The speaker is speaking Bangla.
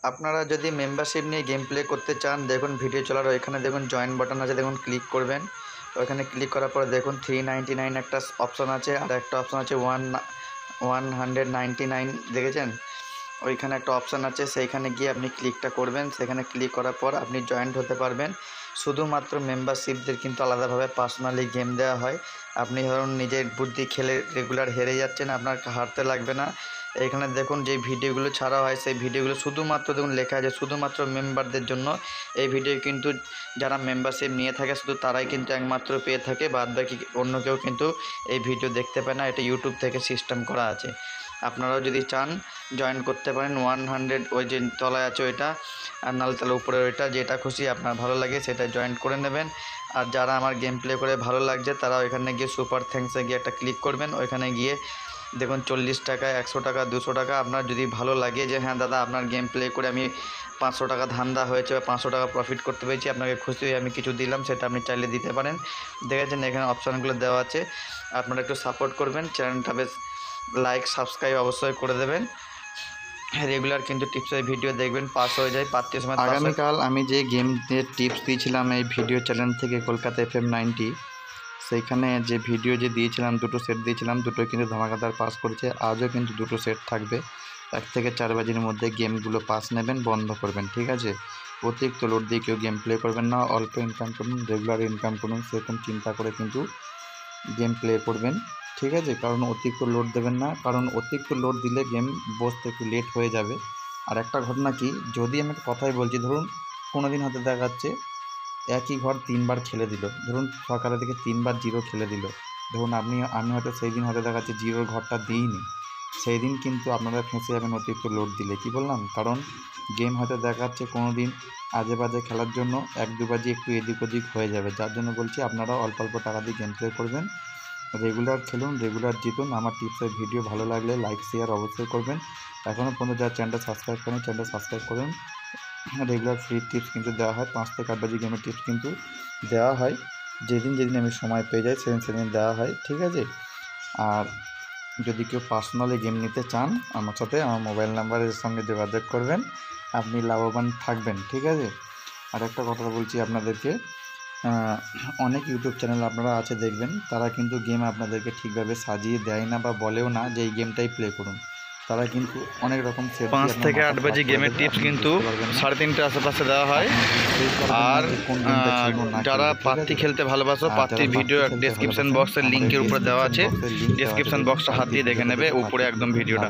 আপনারা যদি মেম্বারশিপ নিয়ে গেম প্লে করতে চান, দেখুন ভিডিও চলার ওইখানে দেখুন জয়েন বাটন আছে, দেখুন ক্লিক করবেন। ওইখানে ক্লিক করার পরে দেখুন 399 একটা অপশন আছে, আর একটা অপশন আছে 199 দেখেছেন? ওইখানে একটা অপশান আছে, সেইখানে গিয়ে আপনি ক্লিকটা করবেন। সেখানে ক্লিক করার পর আপনি জয়েন্ট হতে পারবেন। শুধুমাত্র মেম্বারশিপদের কিন্তু আলাদাভাবে পার্সোনালি গেম দেওয়া হয়। আপনি ধরুন নিজের বুদ্ধি খেলে রেগুলার হেরে যাচ্ছেন, আপনার হারতে লাগবে না। এখানে দেখুন যে ভিডিওগুলো ছাড়া হয়, সেই ভিডিওগুলো শুধুমাত্র দেখুন লেখা আছে শুধুমাত্র মেম্বারদের জন্য। এই ভিডিও কিন্তু যারা মেম্বারশিপ নিয়ে থাকে শুধু তারাই কিন্তু একমাত্র পেয়ে থাকে, বাদ বাকি অন্য কেউ কিন্তু এই ভিডিও দেখতে পায় না। এটা ইউটিউব থেকে সিস্টেম করা আছে। আপনারাও যদি চান জয়েন করতে পারেন। 100 ওই যে তলায় আছে ওইটা, আর নাহলে তাহলে উপরে ওইটা, যেটা খুশি আপনার ভালো লাগে সেটা জয়েন করে নেবেন। আর যারা আমার গেম প্লে করে ভালো লাগছে তারা ওইখানে গিয়ে সুপার থ্যাঙ্কসে গিয়ে একটা ক্লিক করবেন। ওইখানে গিয়ে দেখুন 40 টাকা, 100 টাকা, 200 টাকা, আপনার যদি ভালো লাগে যে হ্যাঁ দাদা আপনার গেম প্লে করে আমি 500 টাকা ধান্দা হয়েছে বা 500 টাকা প্রফিট করতে পেরেছি, আপনাকে খুশি হয়ে আমি কিছু দিলাম, সেটা আপনি চাইলে দিতে পারেন। দেখেছেন এখানে অপশানগুলো দেওয়া আছে। আপনারা একটু সাপোর্ট করবেন, চ্যানেলটা বেশ লাইক সাবস্ক্রাইব অবশ্যই করে দেবেন। রেগুলার কিন্তু টিপসের ভিডিও দেখবেন, পাস হয়ে যায় পাত্রের সময়। আগামীকাল আমি যে গেমের টিপস দিয়েছিলাম এই ভিডিও চ্যানেল থেকে, কলকাতা FM 90, সেইখানে যে ভিডিও যে দিয়েছিলাম, দুটো সেট দিয়েছিলাম, দুটো কিন্তু ধামাকাদার পাস করেছে। আজও কিন্তু দুটো সেট থাকবে। 1 থেকে 4 বাজির মধ্যে গেমগুলো পাস নেবেন, বন্ধ করবেন, ঠিক আছে? অতিরিক্ত লোড দিয়ে কেউ গেম প্লে করবেন না। অল্প ইনকাম করুন, রেগুলার ইনকাম করুন, সেরকম চিন্তা করে কিন্তু গেম প্লে করবেন, ঠিক আছে? কারণ অতিরিক্ত লোড দেবেন না, কারণ অতিরিক্ত লোড দিলে গেম বসতে একটু লেট হয়ে যাবে। আর একটা ঘটনা কি, যদি আমি কথাই বলছি, ধরুন কোনো দিন হয়তো দেখা যাচ্ছে একই ঘর 3 বার খেলে দিল, ধরুন সকালে থেকে 3 বার 0 খেলে দিল। ধরুন আমি হয়তো সেই দিন হয়তো দেখা যাচ্ছে 0 ঘরটা দিইনি, সেই দিন কিন্তু আপনারা ফেঁসে যাবেন অতিরিক্ত লোড দিলে। কি বললাম? কারণ গেম হয়তো দেখা যাচ্ছে কোনো দিন আজে বাজে খেলার জন্য 1-2 বাজি একটু এদিক ওদিক হয়ে যাবে। যার জন্য বলছি আপনারা অল্প অল্প টাকা দিয়ে গেম প্লে করবেন, রেগুলার খেলুন, রেগুলার জিতুন। আমার টিপসের ভিডিও ভালো লাগলে লাইক শেয়ার অবশ্যই করবেন। এখনও পর্যন্ত যারা চ্যানেলটা সাবস্ক্রাইব করেন, চ্যানেলটা সাবস্ক্রাইব করুন। রেগুলার ফ্রি টিপস কিন্তু দেওয়া হয়, 5 থেকে 8 বাজি গেমের টিপস কিন্তু দেওয়া হয়। যেদিন আমি সময় পেয়ে যাই সেদিন দেওয়া হয়, ঠিক আছে? আর যদি কেউ পার্সোনালি গেম নিতে চান আমার সাথে, আমার মোবাইল নাম্বারের সঙ্গে যোগাযোগ করবেন, আপনি লাভবান থাকবেন, ঠিক আছে? আর একটা কথা বলছি আপনাদেরকে, অনেক ইউটিউব চ্যানেল আপনারা আছে দেখবেন, তারা কিন্তু গেম আপনাদেরকে ঠিকভাবে সাজিয়ে দেয় না বা বলেও না যে এই গেমটাই প্লে করুন। তারা কিন্তু অনেক রকম সেট 5 থেকে 8 বাজি গেমের টিপস কিন্তু 3:30টার আশেপাশে দেওয়া হয়। আর যারা পাত্তি খেলতে ভালোবাসো, পাত্তির ভিডিও ডেসক্রিপশন বক্সের লিঙ্কের উপরে দেওয়া আছে, ডেসক্রিপশন বক্সটা হাত দিয়ে দেখে নেবে, উপরে একদম ভিডিওটা।